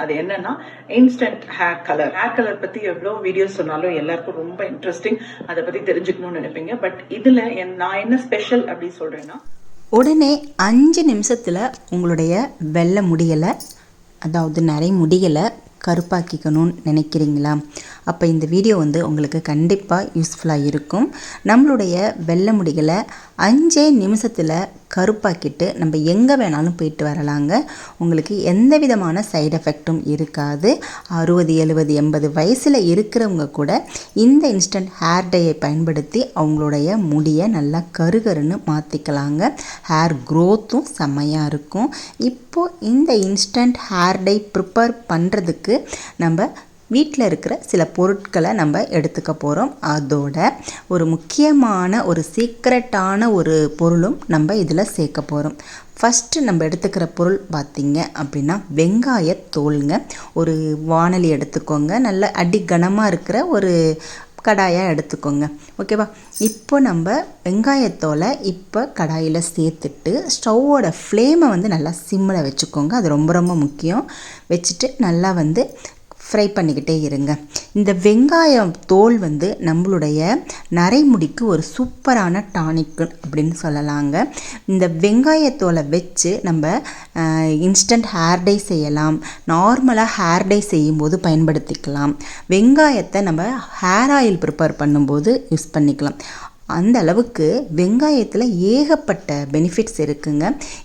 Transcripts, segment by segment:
அது என்னன்னா instant hair colour பத்தி எவ்வளவு வீடியோஸ் சொன்னாலும் எல்லாருக்கும் ரொம்ப இன்ட்ரெஸ்டிங், அதை பத்தி தெரிஞ்சுக்கணும்னு நினைப்பீங்க. பட் இதுல நான் என்ன ஸ்பெஷல் அப்படின்னு சொல்றேன்னா, உடனே 5 நிமிஷத்தில் உங்களுடைய வெள்ளை முடிகளை, அதாவது நிறைய முடிகளை கருப்பாக்கிக்கணும்னு நினைக்கிறீங்களா? அப்போ இந்த வீடியோ உங்களுக்கு கண்டிப்பாக யூஸ்ஃபுல்லாக இருக்கும். நம்மளுடைய வெள்ளை முடிகளை 5 நிமிஷத்தில் கருப்பாக்கிட்டு நம்ம எங்கே வேணாலும் போயிட்டு வரலாங்க. உங்களுக்கு எந்த விதமான சைடு எஃபெக்டும் இருக்காது. 60, 70, 80 வயசில் இருக்கிறவங்க கூட இந்த இன்ஸ்டன்ட் ஹேர் டையை பயன்படுத்தி அவங்களுடைய முடியை நல்லா கருகருன்னு மாற்றிக்கலாங்க. ஹேர் க்ரோத்தும் செம்மையாக இருக்கும். இப்போது இந்த இன்ஸ்டன்ட் ஹேர் டை ப்ரிப்பேர் பண்ணுறதுக்கு நம்ம வீட்டில் இருக்கிற சில பொருட்களை நம்ம எடுத்துக்க போகிறோம். அதோட ஒரு முக்கியமான ஒரு சீக்ரெட்டான ஒரு பொருளும் நம்ம இதில் சேர்க்க போகிறோம். ஃபஸ்ட்டு நம்ம எடுத்துக்கிற பொருள் பார்த்திங்க அப்படின்னா வெங்காயத்தோலுங்க. ஒரு வாணலி எடுத்துக்கோங்க. நல்ல அடி கனமாக இருக்கிற ஒரு கடாயாக எடுத்துக்கோங்க. ஓகேவா? இப்போ நம்ம வெங்காயத்தோலை இப்போ கடாயில் சேர்த்துட்டு ஸ்டவ்வோட ஃப்ளேமை நல்லா சிம்மில் வச்சுக்கோங்க. அது ரொம்ப ரொம்ப முக்கியம். வச்சுட்டு நல்லா ஃப்ரை பண்ணிக்கிட்டே இருங்க. இந்த வெங்காயம் தோல் நம்மளுடைய நரைமுடிக்கு ஒரு சூப்பரான டானிக் அப்படின்னு சொல்லலாங்க. இந்த வெங்காயத்தோலை வச்சு நம்ம இன்ஸ்டன்ட் ஹேர் டை செய்யலாம். நார்மலாக ஹேர் டை செய்யும்போது பயன்படுத்திக்கலாம். வெங்காயத்தை நம்ம ஹேர் ஆயில் ப்ரிப்பேர் பண்ணும்போது யூஸ் பண்ணிக்கலாம். அந்த அளவுக்கு வெங்காயத்தில் ஏகப்பட்ட பெனிஃபிட்ஸ் இருக்குங்க.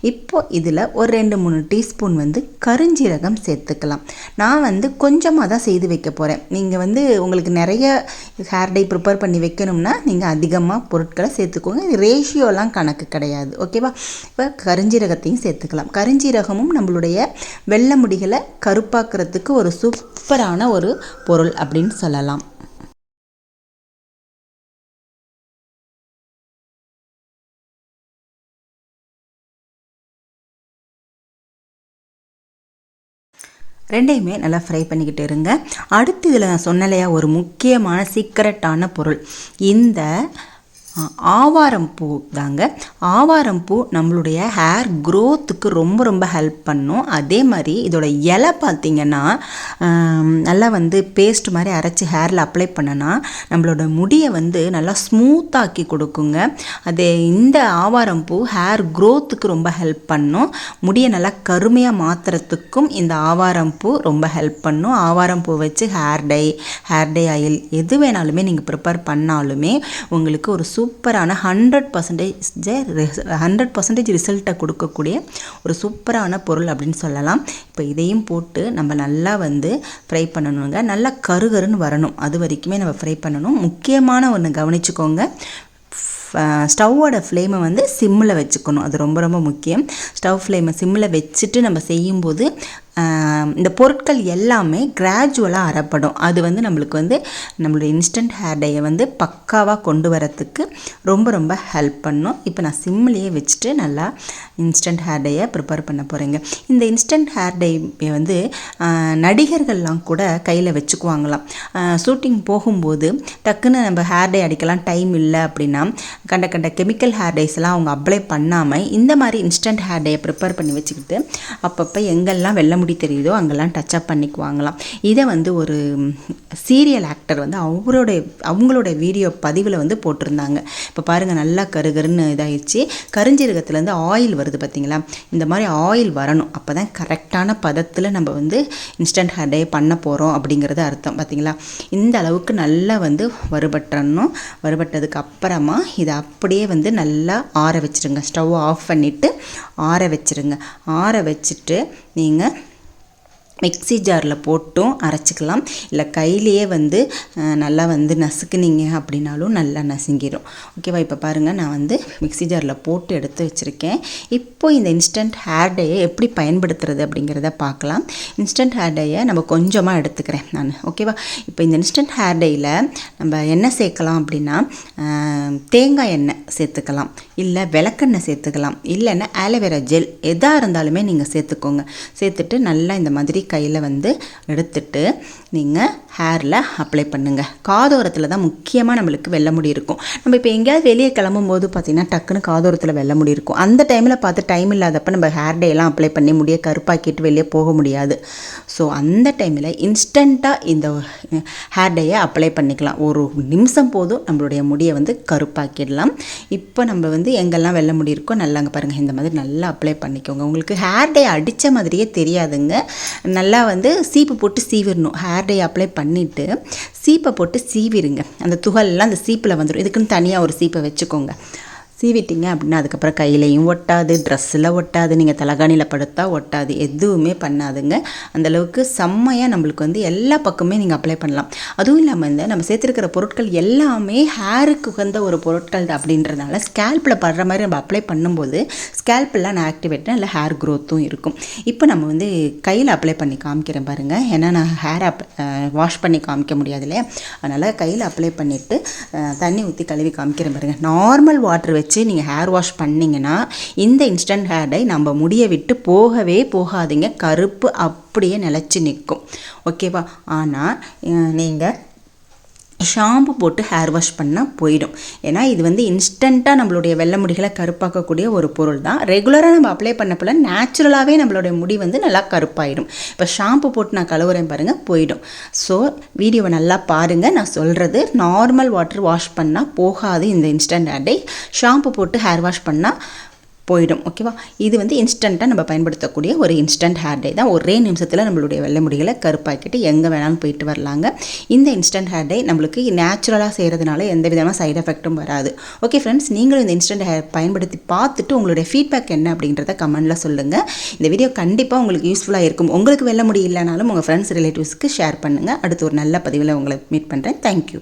இப்போது இதில் ஒரு 2-3 டீஸ்பூன் கருஞ்சீரகம் சேர்த்துக்கலாம். நான் கொஞ்சமாக தான் செய்து வைக்க போகிறேன். நீங்கள் உங்களுக்கு நிறைய ஹேர் டை ப்ரிப்பேர் பண்ணி வைக்கணும்னா நீங்கள் அதிகமாக பொருட்களை சேர்த்துக்கோங்க. இது ரேஷியோலாம் கணக்கு கிடையாது. ஓகேவா? இப்போ கருஞ்சீரகத்தையும் சேர்த்துக்கலாம். கருஞ்சீரகமும் நம்மளுடைய வெள்ளை முடிகளை கருப்பாக்குறதுக்கு ஒரு சூப்பரான ஒரு பொருள் அப்படின்னு சொல்லலாம். ரெண்டையுமே நல்லா ஃப்ரை பண்ணிக்கிட்டு இருங்க. அடுத்து இதில் நான் சொன்னலையா ஒரு முக்கியமான சீக்ரெட்டான பொருள் இந்த ஆவாரம் பூ தாங்க. ஆவாரம் பூ நம்மளுடைய ஹேர் க்ரோத்துக்கு ரொம்ப ரொம்ப ஹெல்ப் பண்ணும். அதே மாதிரி இதோட இலை பார்த்திங்கன்னா நல்லா பேஸ்ட் மாதிரி அரைச்சி ஹேரில் அப்ளை பண்ணனா நம்மளோட முடியை நல்லா ஸ்மூத்தாக்கி கொடுக்குங்க. அதே இந்த ஆவாரம் பூ ஹேர் க்ரோத்துக்கு ரொம்ப ஹெல்ப் பண்ணும். முடியை நல்லா கருமையாக மாற்றுறதுக்கும் இந்த ஆவாரம் பூ ரொம்ப ஹெல்ப் பண்ணும். ஆவாரம் பூ வச்சு ஹேர் டை ஆயில் எது வேணாலுமே நீங்கள் ப்ரிப்பேர் பண்ணாலுமே உங்களுக்கு ஒரு சூப்பரான 100% ரிசல்ட்டை கொடுக்கக்கூடிய ஒரு சூப்பரான பொருள் அப்படின்னு சொல்லலாம். இப்போ இதையும் போட்டு நம்ம நல்லா ஃப்ரை பண்ணணுங்க. நல்லா கருகருன்னு வரணும். அது வரைக்குமே நம்ம ஃப்ரை பண்ணணும். முக்கியமான ஒன்று கவனிச்சுக்கோங்க, ஸ்டவ்வோட ஃப்ளேமை சிம்மில் வச்சுக்கணும். அது ரொம்ப ரொம்ப முக்கியம். ஸ்டவ் ஃப்ளேமை சிம்மில் வச்சுட்டு நம்ம செய்யும்போது இந்த பொருட்கள் எல்லாமே கிராஜுவலாக அரைப்படும். அது நம்மளுக்கு நம்மளுடைய இன்ஸ்டன்ட் ஹேர் டையை பக்காவாக கொண்டு வரத்துக்கு ரொம்ப ரொம்ப ஹெல்ப் பண்ணும். இப்போ நான் சிம்மிலேயே வச்சுட்டு நல்லா இன்ஸ்டன்ட் ஹேர் டையை ப்ரிப்பேர் பண்ண போகிறேங்க. இந்த இன்ஸ்டன்ட் ஹேர் டை நடிகர்கள்லாம் கூட கையில் வச்சுக்குவாங்களாம். ஷூட்டிங் போகும்போது டக்குன்னு நம்ம ஹேர் டை அடிக்கலாம் டைம் இல்லை அப்படின்னா கண்ட கெமிக்கல் ஹேர் டைஸ்லாம் அவங்க அப்ளை பண்ணாமல் இந்த மாதிரி இன்ஸ்டன்ட் ஹேர் டையை ப்ரிப்பேர் பண்ணி வச்சுக்கிட்டு அப்பப்போ எங்கெல்லாம் வெள்ளை முடி தெரியுதோ அங்கெல்லாம் டச்சப் பண்ணிக்குவாங்களாம். இதை ஒரு சீரியல் ஆக்டர் அவங்களோட வீடியோ பதிவில் போட்டிருந்தாங்க. இப்போ பாருங்கள், நல்லா கருகருன்னு இதாகிடுச்சு. கருஞ்சீரகத்துலேருந்து ஆயில் வருது பார்த்தீங்களா? இந்த மாதிரி ஆயில் வரணும். அப்போ தான் கரெக்டான பதத்தில் நம்ம இன்ஸ்டன்ட் ஹேர் டை பண்ண போகிறோம் அப்படிங்கிறது அர்த்தம். பார்த்தீங்களா? இந்த அளவுக்கு நல்லா வறுபட்டணும். வறுபட்டதுக்கு அப்புறமா இதை அப்படியே நல்லா ஆற வச்சுருங்க. ஸ்டவ் ஆஃப் பண்ணிவிட்டு ஆற வச்சுருங்க. ஆற வச்சுட்டு நீங்கள் மிக்ஸி ஜாரில் போட்டும் அரைச்சிக்கலாம். இல்லை கையிலேயே நல்லா நசுக்குனீங்க அப்படின்னாலும் நல்லா நசுங்கிடும். ஓகேவா? இப்போ பாருங்கள், நான் மிக்ஸி ஜாரில் போட்டு எடுத்து வச்சுருக்கேன். இப்போ இந்த இன்ஸ்டன்ட் ஹேர் டையை எப்படி பயன்படுத்துறது அப்படிங்கிறத பார்க்கலாம். இன்ஸ்டன்ட் ஹேர் டையை நம்ம கொஞ்சமாக எடுத்துக்கிறேன் நான். ஓகேவா? இப்போ இந்த இன்ஸ்டன்ட் ஹேர் டையில் நம்ம என்ன சேர்க்கலாம் அப்படின்னா தேங்காய் எண்ணெய் சேர்த்துக்கலாம், இல்லை விளக்கெண்ணெய் சேர்த்துக்கலாம், இல்லைன்னா ஆலோவேரா ஜெல் எதாக இருந்தாலுமே நீங்கள் சேர்த்துக்கோங்க. சேர்த்துட்டு நல்லா இந்த மாதிரி கையில் வந்து எடுத்துட்டு நீங்கள் ஹேரில் அப்ளை பண்ணுங்கள். காதோரத்தில் தான் முக்கியமாக நம்மளுக்கு வெள்ளை முடி இருக்கும். நம்ம இப்போ எங்கேயாவது வெளியே கிளம்பும்போது பார்த்திங்கன்னா டக்குன்னு காதோரத்தில் வெள்ளை முடி இருக்கும். அந்த டைமில் பார்த்து டைம் இல்லாதப்போ நம்ம ஹேர் டே எல்லாம் அப்ளை பண்ணி முடிய கருப்பாக்கிட்டு வெளியே போக முடியாது. ஸோ அந்த டைமில் இன்ஸ்டண்ட்டாக இந்த ஹேர் டேயை அப்ளை பண்ணிக்கலாம். ஒரு நிமிஷம் போதும் நம்மளுடைய முடியை வந்து கருப்பாக்கிடலாம். இப்போ நம்ம வந்து எங்கெல்லாம் வெள்ளை முடி இருக்கோ நல்லா அங்கே பாருங்கள், இந்த மாதிரி நல்லா அப்ளை பண்ணிக்கோங்க. உங்களுக்கு ஹேர் டே அடித்த மாதிரியே தெரியாதுங்க. நல்லா வந்து சீப்பு போட்டு சீவிடணும். ஹேர் டே அப்ளை பண்ணிவிட்டு சீப்பை போட்டு சீவிடுங்க. அந்த துகள்லாம் அந்த சீப்பில் வந்துடும். இதுக்குன்னு தனியாக ஒரு சீப்பை வச்சுக்கோங்க. சீவிட்டிங்க அப்படின்னா அதுக்கப்புறம் கையிலையும் ஒட்டாது, ட்ரெஸ்ஸில் ஒட்டாது, நீங்கள் தலகாணியில் படுத்தா ஒட்டாது, எதுவுமே பண்ணாதுங்க. அந்தளவுக்கு செம்மையாக நம்மளுக்கு வந்து எல்லா பக்கமே நீங்கள் அப்ளை பண்ணலாம். அதுவும் இல்லாமல் இந்த நம்ம சேர்த்துருக்கிற பொருட்கள் எல்லாமே ஹேருக்கு உகந்த ஒரு பொருட்கள் அப்படின்றதுனால ஸ்கேல்பில் படுற மாதிரி நம்ம அப்ளை பண்ணும்போது ஸ்கேல்பெல்லாம் நான் ஆக்டிவேட் இல்லை ஹேர் க்ரோத்தும் இருக்கும். இப்போ நம்ம வந்து கையில் அப்ளை பண்ணி காமிக்கிறேன் பாருங்கள். ஏன்னா நான் ஹேர் வாஷ் பண்ணி காமிக்க முடியாது இல்லையா, அதனால் கையில் அப்ளை பண்ணிவிட்டு தண்ணி ஊற்றி கழுவி காமிக்கிறேன் பாருங்கள். நார்மல் வாட்டர் வச்சு நீங்கள் ஹேர் வாஷ் பண்ணிங்கன்னா இந்த இன்ஸ்டன்ட் ஹேர் டை நம்ம முடியை விட்டு போகவே போகாதீங்க. கருப்பு அப்படியே நிலச்சி நிற்கும். ஓகேவா? ஆனால் நீங்கள் ஷாம்பு போட்டு ஹேர் வாஷ் பண்ணால் போயிடும். ஏன்னா இது வந்து இன்ஸ்டண்ட்டாக நம்மளுடைய வெள்ளை முடிகளை கருப்பாக்கக்கூடிய ஒரு பொருள் தான். ரெகுலராக நம்ம அப்ளை பண்ணப்போல நேச்சுரலாகவே நம்மளுடைய முடி வந்து நல்லா கருப்பாயிடும். இப்போ ஷாம்பு போட்டு நான் கழுவுறேன் பாருங்கள், போயிடும். ஸோ வீடியோவை நல்லா பாருங்கள். நான் சொல்கிறது நார்மல் வாட்டர் வாஷ் பண்ணால் போகாது இந்த இன்ஸ்டன்ட் ஹேர் டை. ஷாம்பு போட்டு ஹேர் வாஷ் பண்ணால் போயிடும். ஓகேவா? இது வந்து இன்ஸ்டண்ட்டாக நம்ம பயன்படுத்தக்கூடிய ஒரு இன்ஸ்டன்ட் ஹேர் டை தான். ஒரே நிமிஷத்தில் நம்மளுடைய வெள்ளை முடிகளை கருப்பாக்கிட்டு எங்கே வேணாலும் போயிட்டு வரலாங்க. இந்த இன்ஸ்டன்ட் ஹேர் டை நம்மளுக்கு நேச்சுரலாக செய்கிறதுனால எந்த விதமான சைட் எஃபெக்ட்டும் வராது. ஓகே ஃப்ரெண்ட்ஸ், நீங்களும் இந்த இன்ஸ்டன்ட் ஹேர் பயன்படுத்தி பார்த்துட்டு உங்களுடைய ஃபீட்பேக் என்ன அப்படின்றத கமெண்ட்டில் சொல்லுங்கள். இந்த வீடியோ கண்டிப்பாக உங்களுக்கு யூஸ்ஃபுல்லாக இருக்கும். உங்களுக்கு வெள்ளை முடி இல்லைனாலும் உங்கள் ஃப்ரெண்ட்ஸ் ரிலேட்டிவ்ஸ்க்கு ஷேர் பண்ணுங்கள். அடுத்து ஒரு நல்ல பதிவில் உங்களை மீட் பண்ணுறேன். தேங்க்யூ.